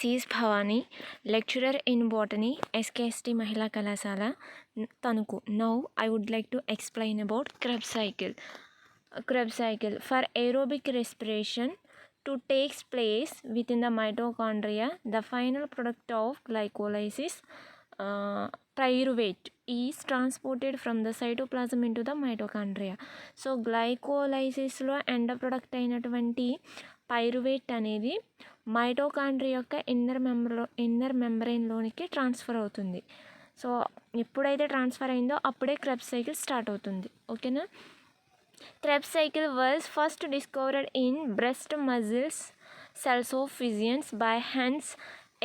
is Bhavani, lecturer in botany, SKST Mahila Kalasala, Tanuku. Now I would like to explain about Krebs cycle. Krebs cycle for aerobic respiration to takes place within the mitochondria. The final product of glycolysis, pyruvate, is transported from the cytoplasm into the mitochondria. So గ్లైకోలైసిస్లో end product అయినటువంటి pyruvate అనేది mitochondria యొక్క inner మెంబ్రెయిన్లోనికి transfer అవుతుంది. So ఎప్పుడైతే transfer అయిందో అప్పుడే Krebs cycle start అవుతుంది. ఓకేనా. Krebs cycle was first discovered in breast muscles cells of physicians by Hans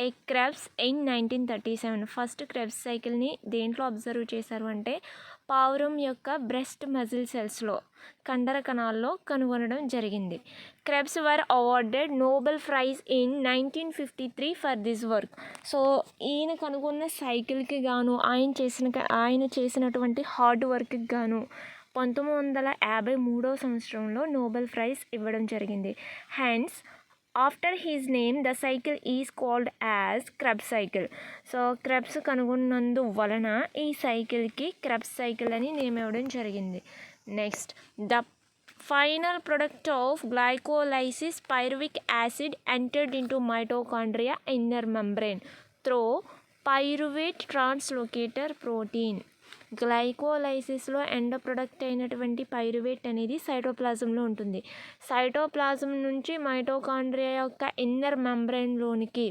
A. Krebs in 1937. First Krebs సైకిల్ని దేంట్లో అబ్జర్వ్ చేశారు అంటే పావురం యొక్క బ్రెస్ట్ మజిల్ సెల్స్లో కండర కణాల్లో కనుగొనడం జరిగింది. Krebs were awarded Nobel prize in 1953 for this work. So ఈయన కనుగొన్న సైకిల్కి గాను ఆయన చేసినటువంటి హార్డ్ వర్క్కి గాను 1953 సంవత్సరంలో నోబెల్ ప్రైజ్ ఇవ్వడం జరిగింది. Hence after his name the cycle is called as Krebs cycle. So Krebs కనుగొన్నందు వలన ఈ సైకిల్కి క్రెబ్స్ సైకిల్ అని నేమ్ ఇవ్వడం జరిగింది. Next, the final product of glycolysis pyruvic acid entered into mitochondria inner membrane through pyruvate translocator protein. గ్లైకోలైసిస్లో end product అయినటువంటి pyruvate అనేది సైటోప్లాజంలో ఉంటుంది. సైటోప్లాజం నుంచి మైటోకాండ్రియా యొక్క ఇన్నర్ మెంబ్రెయిన్లోనికి,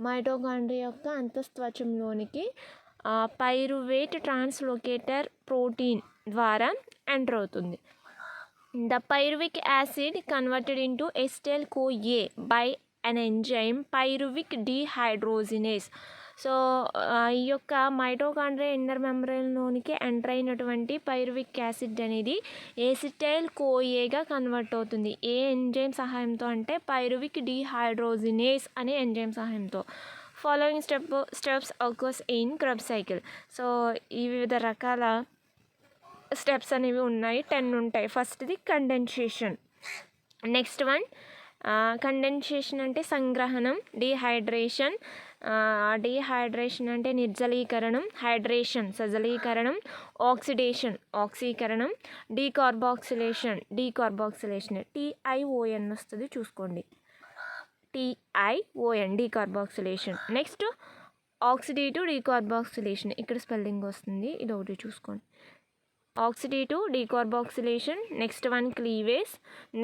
మైటోకాండ్రియా యొక్క అంతఃత్వచంలోనికి పైరువేట్ ట్రాన్స్లోకేటర్ ప్రోటీన్ ద్వారా ఎంటర్ అవుతుంది. The pyruvic acid converted into acetyl CoA by an enzyme pyruvic dehydrogenase. So ఈ యొక్క మైటోకాండ్రియా ఇన్నర్ మెంబ్రెయిన్లోనికి ఎంటర్ అయినటువంటి పైరువిక్ యాసిడ్ అనేది ఎసిటైల్ CoAగా కన్వర్ట్ అవుతుంది. ఏ ఎంజైమ్ సహాయంతో అంటే పైరువిక్ డీహైడ్రోజినేస్ అనే ఎంజైమ్ సహాయంతో. Following steps occurs in Krebs cycle. So ఈ వివిధ రకాల స్టెప్స్ అనేవి ఉన్నాయి, 10 ఉంటాయి. ఫస్ట్ది కండెన్సేషన్. నెక్స్ట్ వన్ కండెన్సేషన్ అంటే సంగ్రహణం, డీహైడ్రేషన్ అంటే నిర్జలీకరణం, హైడ్రేషన్ సజలీకరణం, ఆక్సిడేషన్ ఆక్సీకరణం, డీకార్బాక్సిలేషన్ TION వస్తుంది చూసుకోండి, TION decarboxylation. Next oxidative decarboxylation, ఇక్కడ స్పెల్లింగ్ వస్తుంది, ఇది ఒకటి చూసుకోండి. Oxidative decarboxylation. Next one cleavage,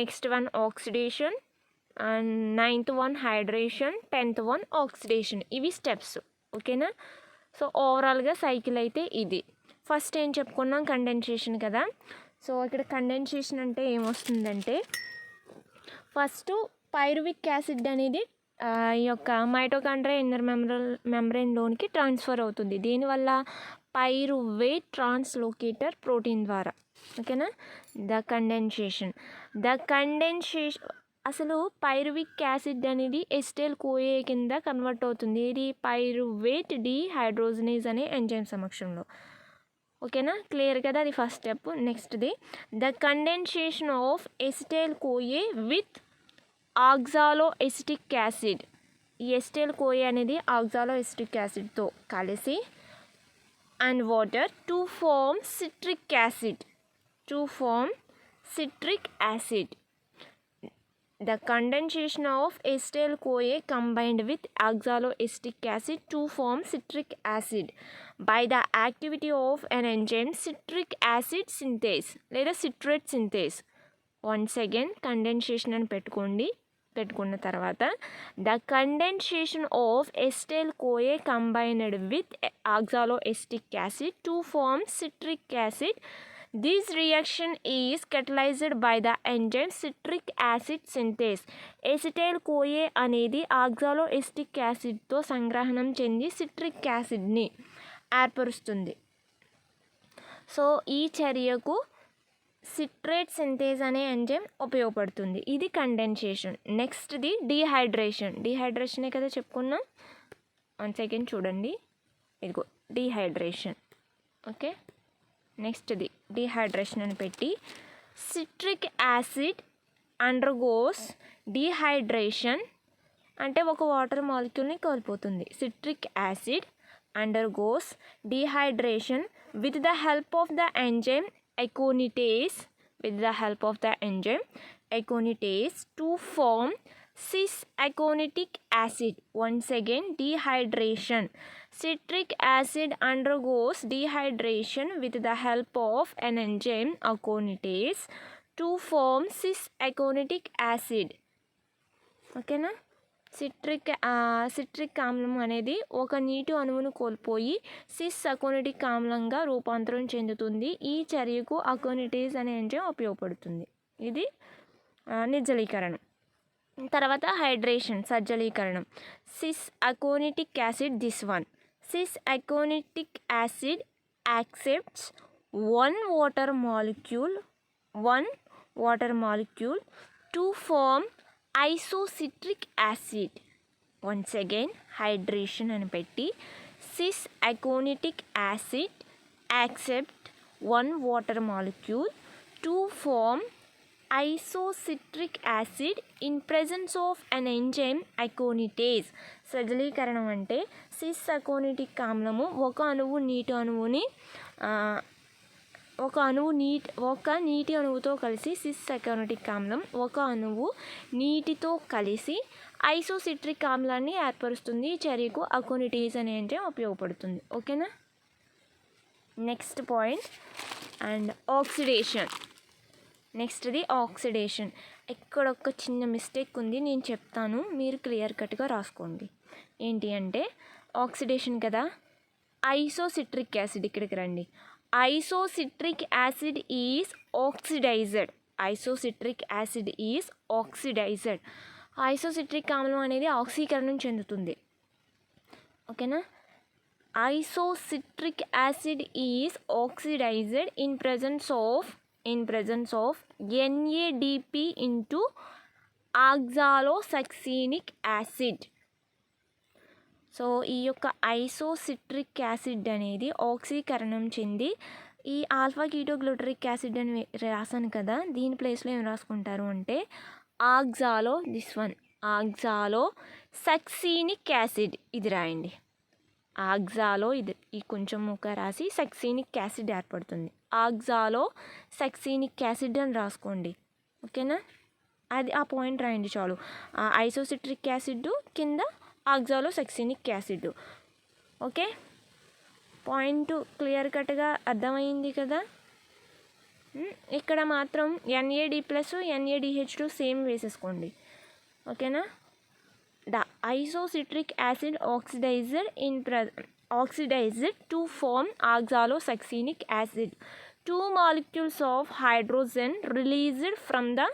next one oxidation, and 9th one hydration, 10th one oxidation. ఇవి స్టెప్స్. ఓకేనా. సో ఓవరాల్గా సైకిల్ అయితే ఇది. ఫస్ట్ ఏం చెప్పుకున్నాం, కండెన్సేషన్ కదా. సో ఇక్కడ కండెన్సేషన్ అంటే ఏమొస్తుందంటే ఫస్ట్ పైరువిక్ యాసిడ్ అనేది ఈ యొక్క మైటోకాండ్రియా ఇన్నర్ మెంబ్రెయిన్లోనికి ట్రాన్స్ఫర్ అవుతుంది. దీనివల్ల పైరువేట్ ట్రాన్స్లోకేటర్ ప్రోటీన్ ద్వారా. ఓకేనా. ద కండెన్సేషన్ అసలు పైరువిక్ యాసిడ్ అనేది ఎసిటైల్ CoA కింద కన్వర్ట్ అవుతుంది. ఇది పైరువేట్ డీహైడ్రోజినేజ్ అనే ఎంజైమ్ సమక్షంలో. ఓకేనా, క్లియర్ కదా, అది ఫస్ట్ స్టెప్. నెక్స్ట్ది the condensation of acetyl CoA with oxaloacetic acid. ఈ ఎసిటైల్ CoA అనేది ఆక్సాలోఎసిటిక్ యాసిడ్తో కలిసి and water to form citric acid. The condensation of acetyl CoA combined with oxaloacetic acid to form citric acid by the activity of an enzyme citric acid synthase లేదా citrate synthase. Once again condensation అని పెట్టుకున్న తర్వాత the condensation of acetyl CoA combined with oxaloacetic acid to form citric acid. This reaction is catalyzed by the enzyme citric acid synthase. Acetyl CoA అనేది oxaloacetic యాసిడ్తో సంగ్రహణం చెంది citric యాసిడ్ని ఏర్పరుస్తుంది. So ఈ చర్యకు citrate synthase అనే enzyme ఉపయోగపడుతుంది. ఇది condensation. నెక్స్ట్ది డీహైడ్రేషనే కదా చెప్పుకున్నాం. వన్స్ అగైన్ చూడండి, ఇదిగో డీహైడ్రేషన్. ఓకే, నెక్స్ట్ది డీహైడ్రేషన్ అని పెట్టి citric acid undergoes dehydration అంటే ఒక వాటర్ మాలిక్యూల్ని కోల్పోతుంది. Citric acid undergoes dehydration with the help of the enzyme aconitase to form cis-aconitic acid. Once again, dehydration. Citric acid undergoes dehydration with the help of an enzyme aconitase to form cis-aconic acid. ఓకేనా? Citric ఆమ్లం అనేది ఒక నీటి అణువును కోల్పోయి sys aconitic ఆమ్లంగా రూపాంతరం చెందుతుంది. ఈ చర్యకు అకోనిటేజ్ అనే ఎంజైమ్ ఉపయోగపడుతుంది. ఇది నిర్జలీకరణం. తర్వాత హైడ్రేషన్, సజ్జలీకరణం. Cis aconitic acid, this one. Cis aconitic acid accepts one water molecule to form isocitric acid. Once again, hydration అని పెట్టి cis aconitic acid accept one water molecule to form isocitric acid in presence of an enzyme aconitase. సజలీకరణం అంటే sys aconitic ఆమ్లము ఒక నీటి అణువుతో కలిసి sys aconitic ఆమ్లం ఒక అణువు నీటితో కలిసి ఐసోసిట్రిక్ ఆమ్లాన్ని ఏర్పరుస్తుంది. ఈ చర్యకు అకోనిటేజ్ అనే ఎంజైమ్ ఉపయోగపడుతుంది. ఓకేనా? Next point and oxidation. నెక్స్ట్ది ఆక్సిడేషన్. ఇక్కడ ఒక చిన్న మిస్టేక్ ఉంది, నేను చెప్తాను, మీరు క్లియర్ కట్గా రాసుకోండి. ఏంటి అంటే ఆక్సిడేషన్ కదా, ఐసోసిట్రిక్ యాసిడ్. ఇక్కడికి రండి. Isocitric acid is oxidised. Isocitric ఆమ్లం అనేది ఆక్సీకరణం చెందుతుంది. ఓకేనా? Isocitric acid is oxidised in presence of NADP into oxalosuccinic acid. So ఈ యొక్క ఐసోసిట్రిక్ యాసిడ్ అనేది ఆక్సీకరణం చెంది ఈ ఆల్ఫా కీటోగ్లూటరిక్ యాసిడ్ అని రాసాను కదా, దీని ప్లేస్లో ఏం రాసుకుంటారు అంటే ఆక్సాలోసక్సినిక్ యాసిడ్ ఇది రాయండి. ఇది ఈ కొంచెం ముక్క రాసి సక్సినిక్ యాసిడ్ ఏర్పడుతుంది. ఆక్సాలోసక్సినిక్ యాసిడ్ అని రాసుకోండి. ఓకేనా? అది ఆ పాయింట్ రాయండి చాలు. ఐసోసిట్రిక్ యాసిడ్ కింద ఆక్సాలోసక్సినిక్ యాసిడ్. ఓకే, పాయింట్ క్లియర్ కట్గా అర్థమైంది కదా. ఇక్కడ మాత్రం NAD+ NADH2 సేమ్ వేసేసుకోండి. ఓకేనా? The isocitric acid oxidized to form oxalosuccinic acid. 2 molecules of hydrogen released from the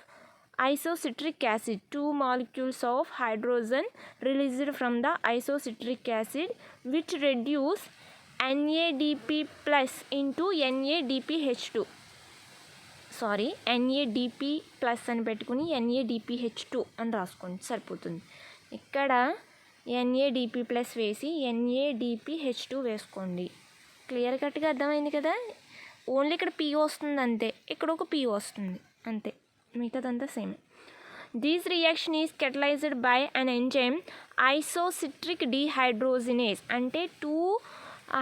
isocitric acid. 2 molecules of hydrogen released from the isocitric acid which reduce NADP+ into NADPH2. NADP+ అని పెట్టుకుని NADPH2 అని రాసుకోండి, సరిపోతుంది. ఇక్కడ NADP+ వేసి NADPH2 వేసుకోండి. Clear కట్గా అర్థమైంది కదా. ఓన్లీ ఇక్కడ P వస్తుంది అంతే, ఇక్కడ ఒక P వస్తుంది అంతే, మిగతాదంతా same. This reaction is catalysed by an enzyme isocitric dehydrogenase. అంటే 2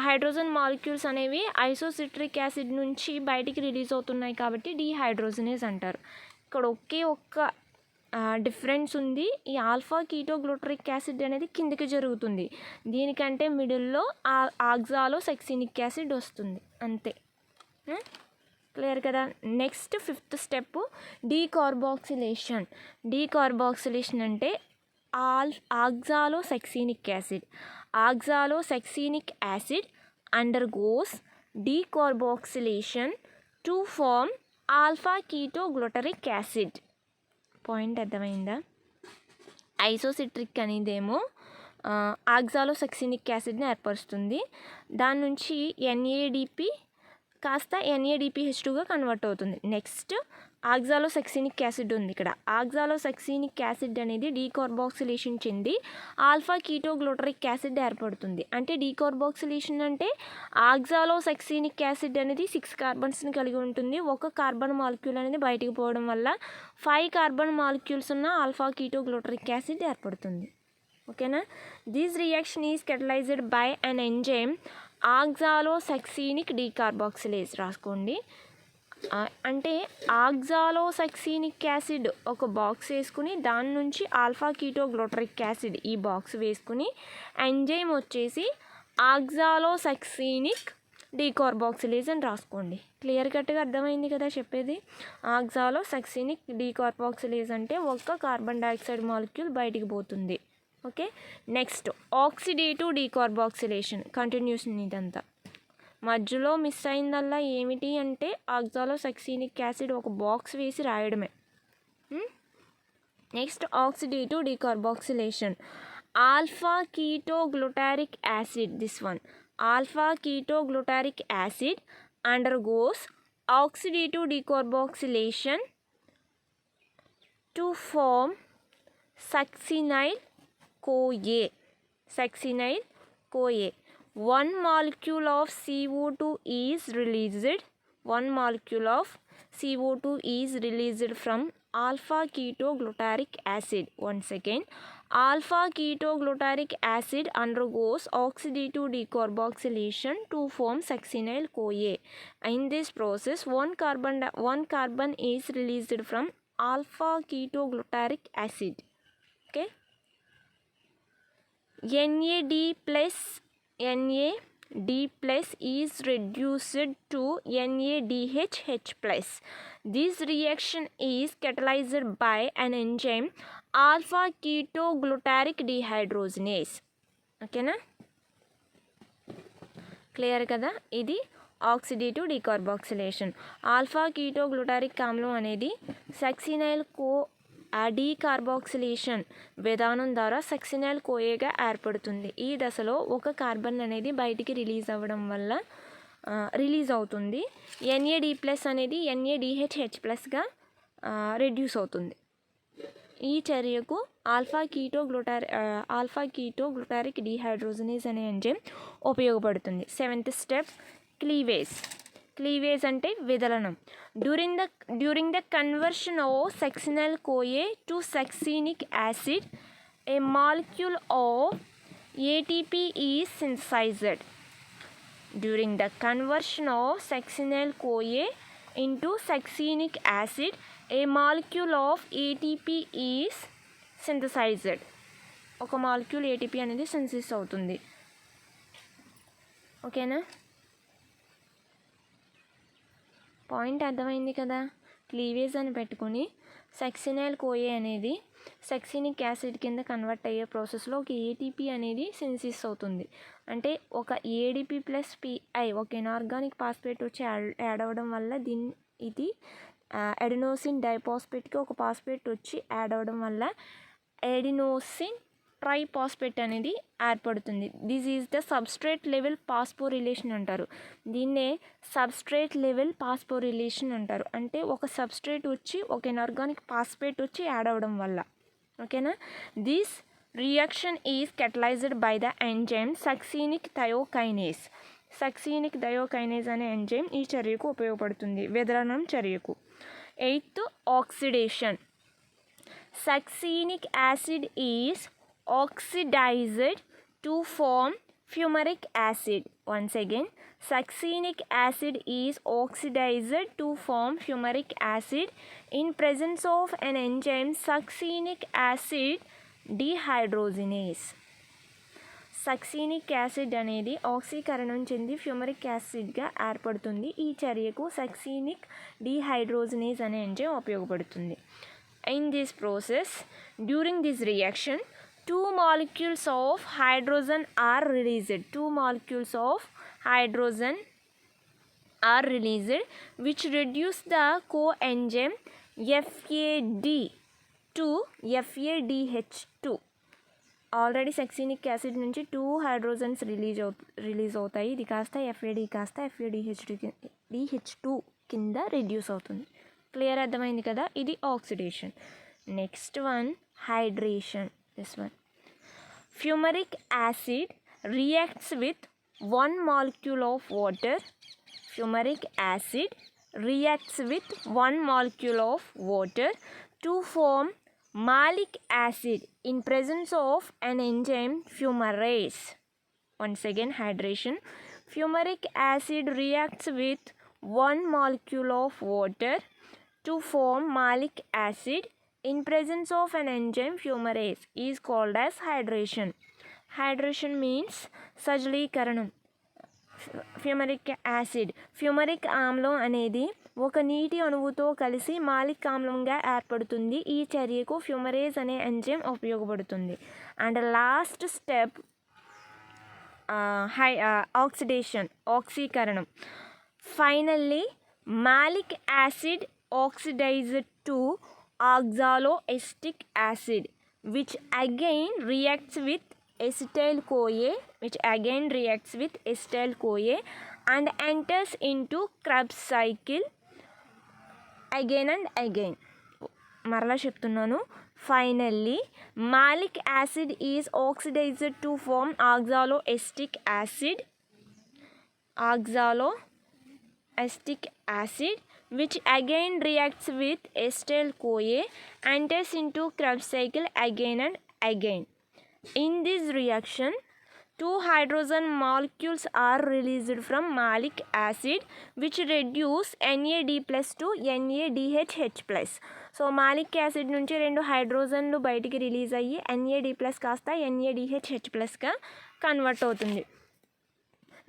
హైడ్రోజన్ మాలిక్యూల్స్ అనేవి ఐసోసిట్రిక్ యాసిడ్ నుంచి బయటికి రిలీజ్ అవుతున్నాయి కాబట్టి డీహైడ్రోజినేజ్ అంటారు. ఇక్కడ ఒక్క డిఫరెన్స్ ఉంది. ఈ ఆల్ఫా కీటోగ్లూటరిక్ యాసిడ్ అనేది కిందికి జరుగుతుంది, దీనికంటే మిడిల్లో ఆక్సాలోసక్సినిక్ యాసిడ్ వస్తుంది అంతే. క్లియర్ కదా. Next 5th step decarboxylation. Decarboxylation అంటే oxalosuccinic acid undergoes decarboxylation to form alpha ketoglutaric acid. Point అర్థమైందా? ఐసోసిట్రిక్ అనేదేమో ఆక్సాలోసక్సినిక్ యాసిడ్ని ఏర్పరుస్తుంది, దాని నుంచి NADP కాస్త NADPH2గా కన్వర్ట్ అవుతుంది. నెక్స్ట్ ఆక్సాలోసక్సినిక్ యాసిడ్ ఉంది. ఇక్కడ ఆక్సాలోసక్సినిక్ యాసిడ్ అనేది డీకార్బాక్సిలేషన్ చెంది ఆల్ఫా కీటోగ్లూటరిక్ యాసిడ్ ఏర్పడుతుంది. అంటే డీకార్బాక్సిలేషన్ అంటే ఆక్సాలోసక్సినిక్ యాసిడ్ అనేది 6 కార్బన్స్ని కలిగి ఉంటుంది. ఒక కార్బన్ మాలిక్యూల్ అనేది బయటికి పోవడం వల్ల 5 కార్బన్ మాలిక్యూల్స్ ఉన్న ఆల్ఫా కీటోగ్లూటరిక్ యాసిడ్ ఏర్పడుతుంది. ఓకేనా. This reaction is catalysed by an enzyme oxalosuccinic decarboxylase. రాసుకోండి. అంటే ఆక్సాలోసక్సీనిక్ యాసిడ్ ఒక బాక్స్ వేసుకుని దాని నుంచి ఆల్ఫా కీటోగ్లూటరిక్ యాసిడ్ ఈ బాక్స్ వేసుకుని ఎంజైమ్ వచ్చేసి ఆక్సాలోసక్సీనిక్ డీకార్బాక్సిలేజ్ అని రాసుకోండి. క్లియర్ కట్గా అర్థమైంది కదా చెప్పేది. ఆక్సాలోసక్సీనిక్ డీకార్బాక్సిలేజ్ అంటే ఒక్క కార్బన్ డైఆక్సైడ్ మాలిక్యూల్ బయటికి పోతుంది. Okay. Next oxidative decarboxylation. Continuation ఇదంతా. మధ్యలో మిస్ అయిందల్లా ఏమిటి అంటే ఆక్సాలోసక్సీనిక్ యాసిడ్ ఒక బాక్స్ వేసి రాయడమే. Next oxidative decarboxylation. Alpha ketoglutaric acid, this one, alpha ketoglutaric acid undergoes oxidative decarboxylation to form succinyl CoA. Succinyl CoA. One molecule of CO2 is released. One molecule of CO2 is released from alpha ketoglutaric acid. Once again, alpha ketoglutaric acid undergoes oxidative decarboxylation to form succinyl CoA. In this process, one carbon is released from alpha ketoglutaric acid. Okay. NAD plus is reduced to NADH plus. This reaction is catalyzed by an enzyme alpha ketoglutaric dehydrogenase. ఓకేనా. Clear కదా. ఇది oxidative decarboxylation. Alpha కీటోగ్లూటారిక్ ఆమ్లం అనేది succinyl decarboxylation విధానం ద్వారా succinyl కోఏగా ఏర్పడుతుంది. ఈ దశలో ఒక కార్బన్ అనేది బయటికి రిలీజ్ అవుతుంది. NAD ప్లస్ అనేది NADH+గా రెడ్యూస్ అవుతుంది. ఈ చర్యకు ఆల్ఫా కీటోగ్లూటారిక్ డీహైడ్రోజనేజ్ అనే ఎంజైమ్ ఉపయోగపడుతుంది. 7th step cleavage. క్లీవేజ్ అంటే విదలనం. During the conversion of succinyl CoA to succinic acid a molecule of ATP is synthesised. During the conversion of succinyl CoA into succinic acid a molecule of ATP is synthesised. ఒక molecule ATP అనేది synthesis అవుతుంది. ఓకేనా. Point అర్థమైంది కదా. Cleavage అని పెట్టుకొని succinyl CoA అనేది succinic acid కింద కన్వర్ట్ అయ్యే ప్రాసెస్లో ఒక ATP అనేది సింథసిస్ అవుతుంది. అంటే ఒక ADP ప్లస్ PI ఒక ఇనార్గానిక్ ఫాస్ఫేట్ వచ్చి యాడ్ అవ్వడం వల్ల ఇది ఎడినోసిన్ డైఫాస్ఫేట్కి ఒక ఫాస్ఫేట్ వచ్చి యాడ్ అవ్వడం వల్ల ఎడినోసిన్ ట్రైఫాస్ఫేట్ అనేది ఏర్పడుతుంది. This is the substrate level phosphorylation అంటారు. దీన్నే సబ్స్ట్రేట్ లెవెల్ ఫాస్ఫోరిలేషన్ అంటారు. అంటే ఒక సబ్స్ట్రేట్ వచ్చి ఒక ఇనార్గానిక్ ఫాస్ఫేట్ వచ్చి యాడ్ అవ్వడం వల్ల. ఓకేనా. This reaction is catalysed by the enzyme succinic thiokinase. Succinic thiokinase అనే ఎంజైమ్ ఈ చర్యకు ఉపయోగపడుతుంది, విదలనం చర్యకు. 8th oxidation. Succinic acid is oxidized to form fumaric acid. Once again, succinic acid is oxidized to form fumaric acid in presence of an enzyme succinic acid dehydrogenase. Succinic acid అనేది ఆక్సీకరణం చెంది fumaric యాసిడ్గా ఏర్పడుతుంది. ఈ చర్యకు succinic dehydrogenase అనే enzyme ఉపయోగపడుతుంది. In this process, during this reaction, two molecules of hydrogen are released. Two molecules of hydrogen are released, which reduce the coenzyme FAD to FADH2. Already succinic acid నుంచి 2 hydrogens release అవుతాయి. ఇది కాస్త FAD కాస్త FADH2 కింద reduce అవుతుంది. Clear అర్థమైంది కదా. ఇది oxidation. Next one hydration. This one. Fumaric acid reacts with 1 molecule of water. Fumaric acid reacts with 1 molecule of water to form malic acid in presence of an enzyme fumarase. Once again, hydration. Fumaric acid reacts with one molecule of water to form malic acid in presence of an enzyme fumarase is called as hydration. Hydration means సజలీకరణం. Fumaric acid, fumaric ఆమ్లం అనేది ఒక నీటి అణువుతో కలిసి మాలిక్ ఆమ్లంగా ఏర్పడుతుంది. ఈ చర్యకు ఫ్యూమరేజ్ అనే ఎంజైమ్ ఉపయోగపడుతుంది. అండ్ లాస్ట్ స్టెప్ ఆక్సిడేషన్, ఆక్సీకరణం. Finally malic acid oxidized to oxaloacetic acid which again reacts with acetyl-CoA and enters into Krebs cycle again and again. మరలా చెప్తున్నాను. Finally, malic acid is oxidized to form oxaloacetic acid which again reacts with acetyl-CoA, enters into Krebs cycle again and again. In this reaction, 2 hydrogen molecules are released from malic acid which reduce NAD+ to NADH+. So malic acid నుంచి 2 హైడ్రోజన్లు బయటికి release అయ్యి NAD+ కాస్త NADH+గా convert అవుతుంది.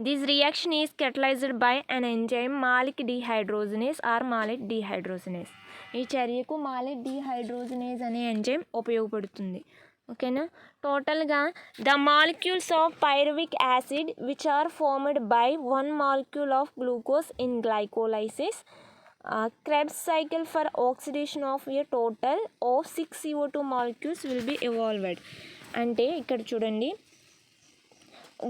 This reaction is catalyzed by an enzyme malic dehydrogenase or malic dehydrogenase. ఈ చర్యకు Malik dehydrogenase అనే enzyme ఉపయోగపడుతుంది. ఓకేనా. టోటల్గా the molecules of pyruvic acid which are formed by 1 molecule of glucose in glycolysis Krebs cycle for oxidation of a total of 6 CO2 molecules will be evolved. అంటే ఇక్కడ చూడండి,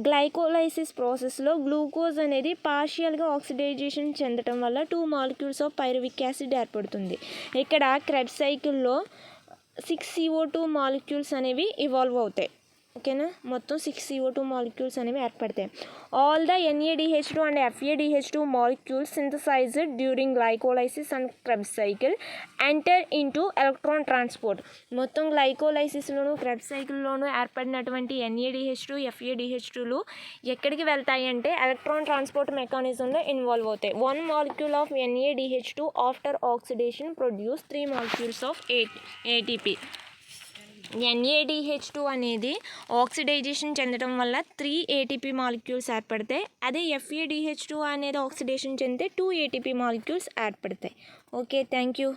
glycolysis ప్రాసెస్లో గ్లూకోజ్ అనేది పార్షియల్గా oxidisation చెందటం వల్ల 2 molecules of pyruvic acid ఏర్పడుతుంది. ఇక్కడ Krebs సైకిల్లో 6 CO2 molecules అనేవి ఇవాల్వ్ అవుతాయి. ఓకేనా. మొత్తం 6 CO2 molecules అనేవి ఏర్పడతాయి. All the NADH2 and FADH2 molecules synthesized during glycolysis and Krebs cycle enter into electron transport. మొత్తం గ్లైకోలైసిస్లోను క్రెబ్స్ సైకిల్లోనూ ఏర్పడినటువంటి NADH2 FADH2లు ఎక్కడికి వెళ్తాయి అంటే ఎలక్ట్రాన్ ట్రాన్స్పోర్ట్ మెకానిజంలో ఇన్వాల్వ్ అవుతాయి. 1 molecule of NADH2 after oxidation produce 3 molecules of ATP. NADH2 అనేది oxidisation చెందడం వల్ల 3 ATP molecules ఏర్పడతాయి. అదే FADH2 అనేది ఆక్సిడేషన్ చెందితే 2 ATP మాలిక్యూల్స్ ఏర్పడతాయి. Okay, thank you.